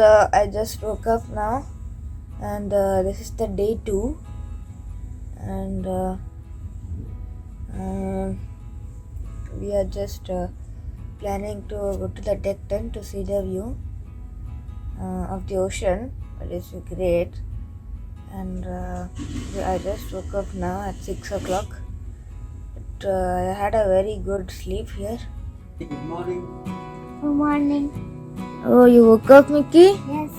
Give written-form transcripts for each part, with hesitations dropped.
I just woke up now, and this is the day 2, and we are just planning to go to the deck 10 to see the view of the ocean. It is great, and I just woke up now at 6 o'clock. I had a very good sleep here. Good morning. Good morning. Oh, you woke up, Mickey? Yes.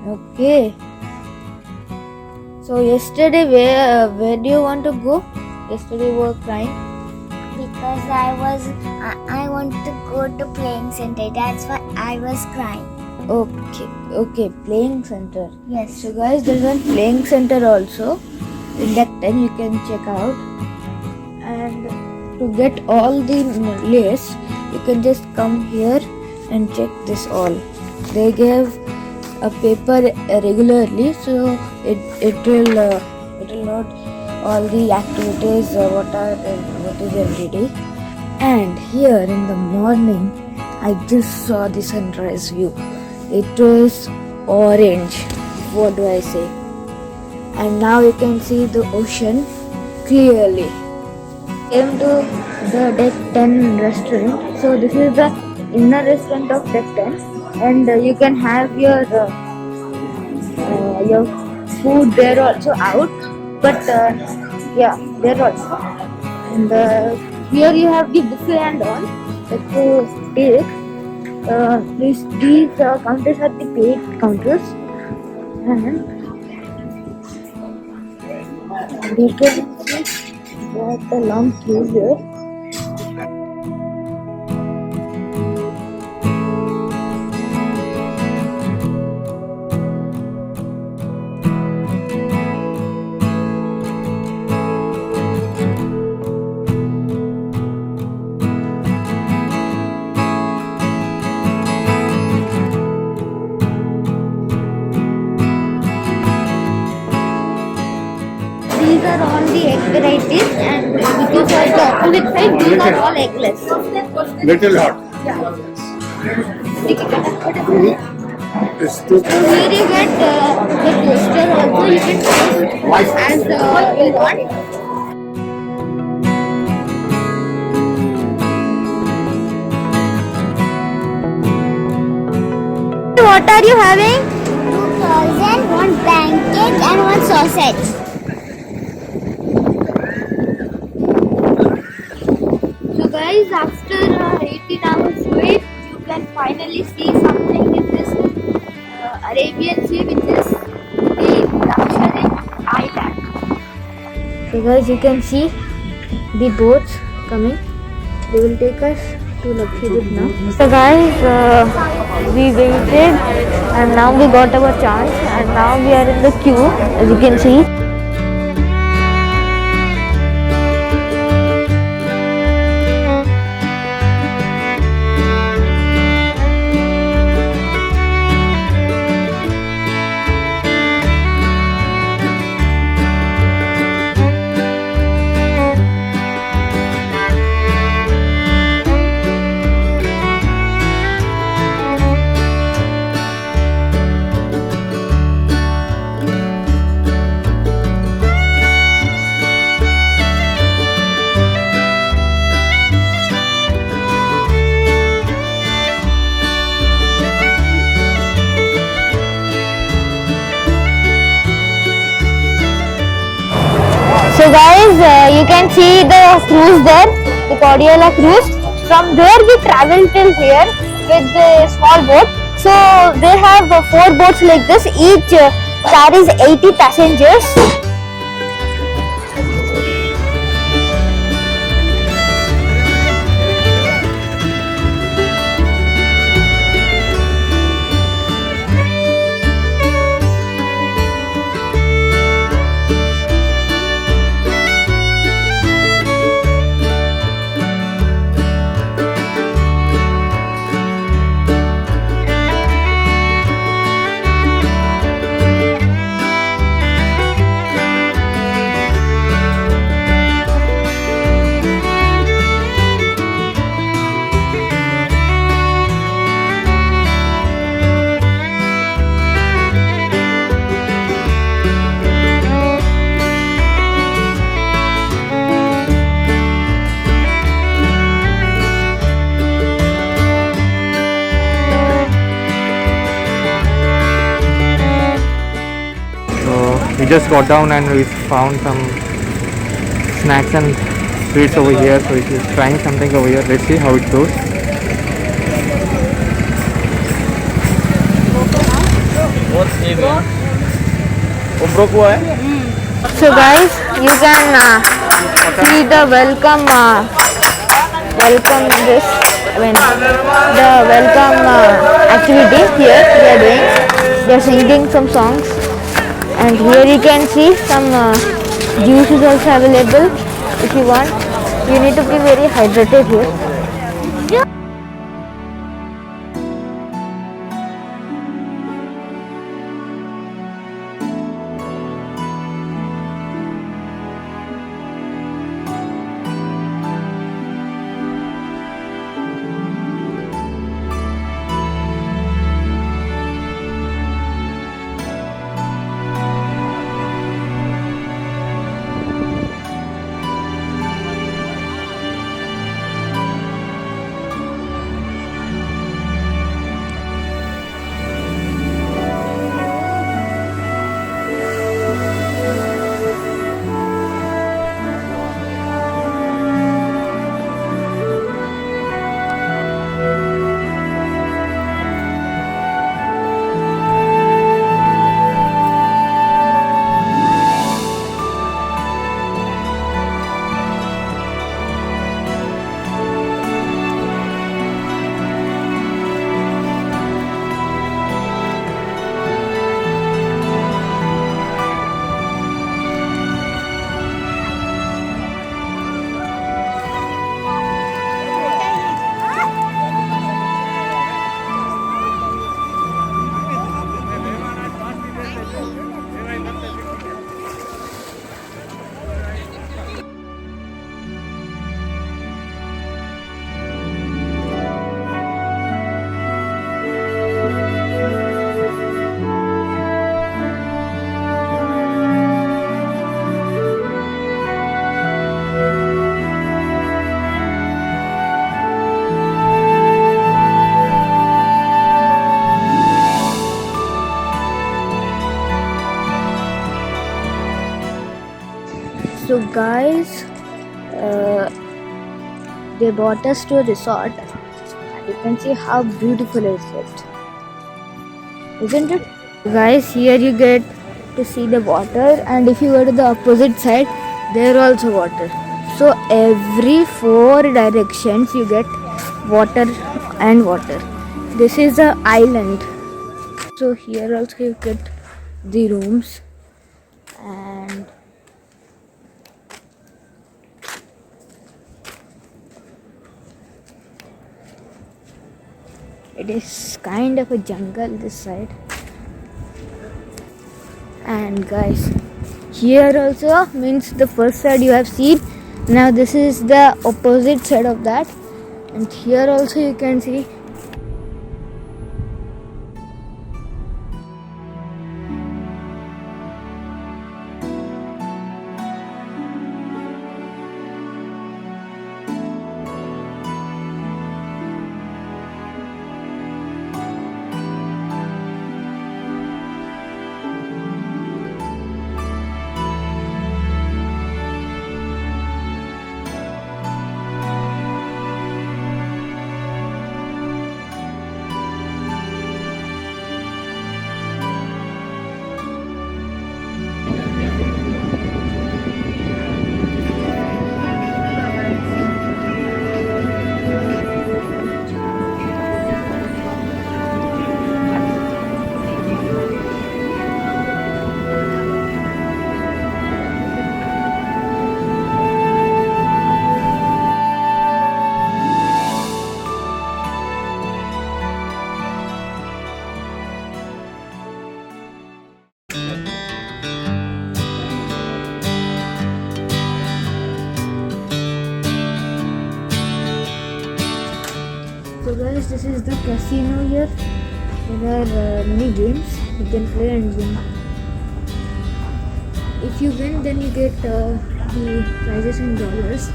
Okay. So yesterday, where do you want to go? Yesterday you were crying. Because I want to go to playing center. That's why I was crying. Okay, playing center. Yes. So guys, there's one playing center also in that 10 you can check out. And to get all the lists, you can just come here and check this all. They give a paper regularly, so it will note all the activities what is every day. And here in the morning, I just saw the sunrise view. It was orange. What do I say? And now you can see the ocean clearly. Came to the deck 10 restaurant. So this is the inner restaurant of deck 10, and you can have your food there also out. But yeah, there also. And here you have the buffet and all that to take. These counters are the paid counters, and you can see there's a long queue here. These are all the egg varieties, and if you saw the opposite side, these are all eggless. Little hot. It's too So here you get the toaster also. You can taste as you want. What are you having? 2,000, one pancake and one sausage. So guys, after 18 hours wait, you can finally see something in this Arabian Sea, which is Day2-Lakshadweep island. So guys, you can see the boats coming. They will take us to Lakshadweep now. So guys, we waited and now we got our chance, and now we are in the queue, as you can see. So guys, you can see the cruise there, the Cordelia Cruise. From there we travel till here with the small boat. So they have 4 boats like this. Each carries 80 passengers. We just got down and we found some snacks and sweets over here. So he's trying something over here. Let's see how it goes. So guys, you can see the welcome this, I mean the welcome activity here they are doing. They are singing some songs, and here you can see some juice is also available if you want. You need to be very hydrated here. So guys, they brought us to a resort, and you can see how beautiful is it, isn't it? Guys, here you get to see the water, and if you go to the opposite side, there also water. So every 4 directions you get water and water. This is the island. So here also you get the rooms, and it is kind of a jungle this side. And guys, here also means the first side you have seen. Now this is the opposite side of that, and here also you can see. So guys, this is the casino here. There are many games you can play and win. If you win, then you get the prizes in dollars.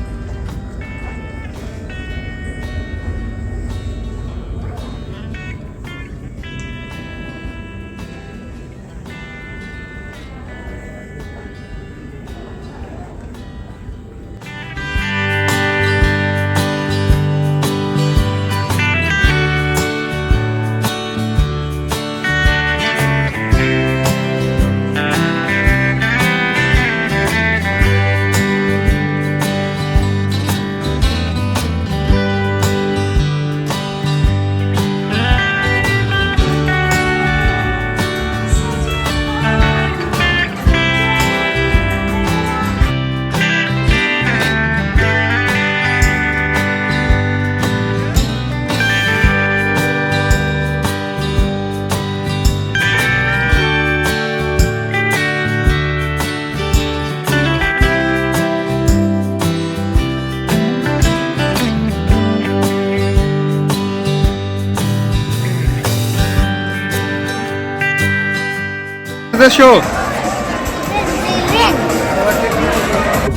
the show?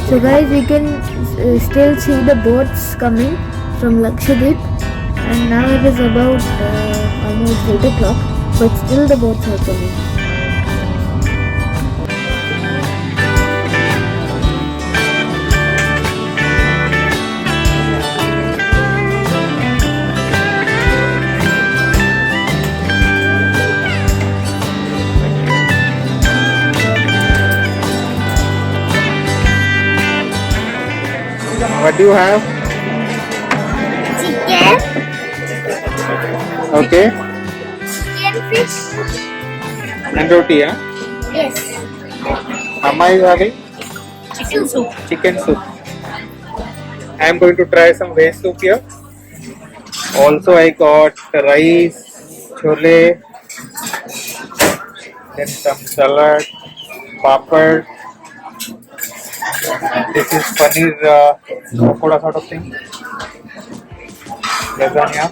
So guys, we can still see the boats coming from Lakshadweep, and now it is about almost 8 o'clock, but still the boats are coming. What do you have? Chicken, Okay. chicken fish. And roti, huh? Yes. Amma is having Chicken soup. chicken soup. I am going to try some veg soup here. Also, I got rice, chole, then some salad, papad. This is paneer pakoda sort of thing. Lasagna.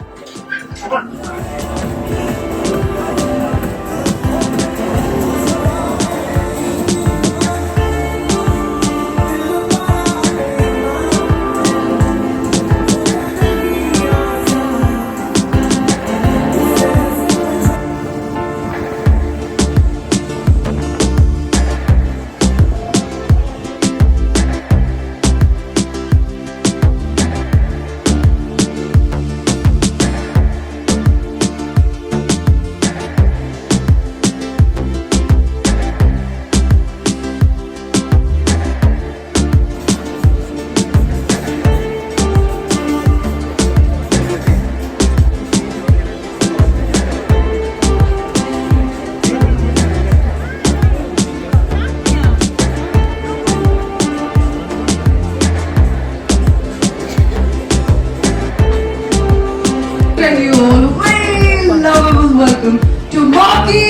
And you all very lovable welcome to Kochi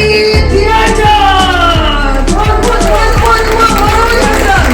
Theatre! Come on, yourself!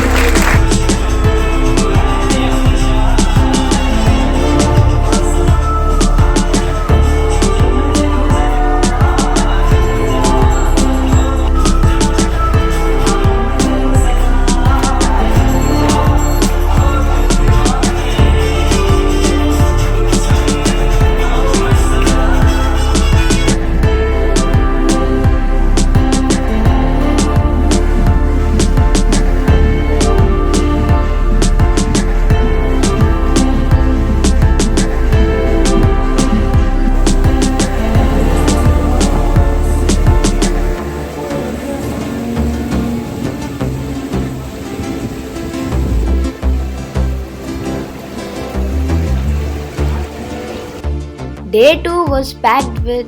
Day 2 was packed with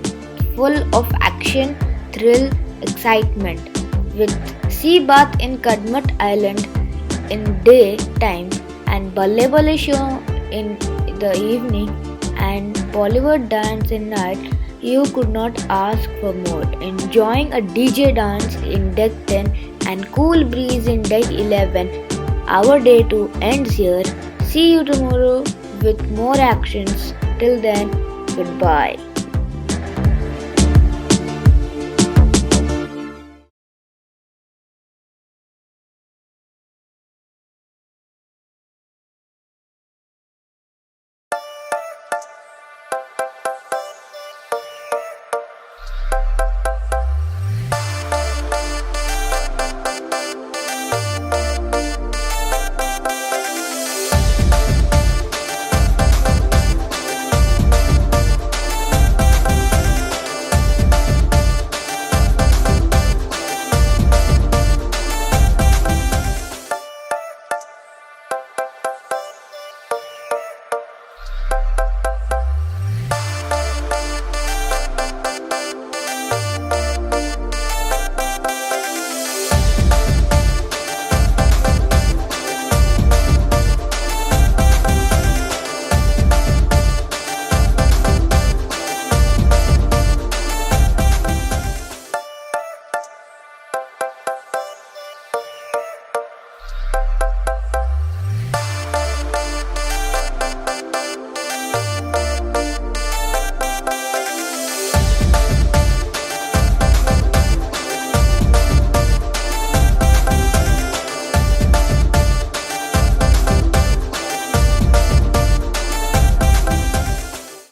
full of action, thrill, excitement, with sea bath in Kadmat Island in daytime and Balle show in the evening and Bollywood dance in night. You could not ask for more. Enjoying a DJ dance in deck 10 and cool breeze in deck 11. Our day 2 ends here. See you tomorrow with more actions. Till then, goodbye.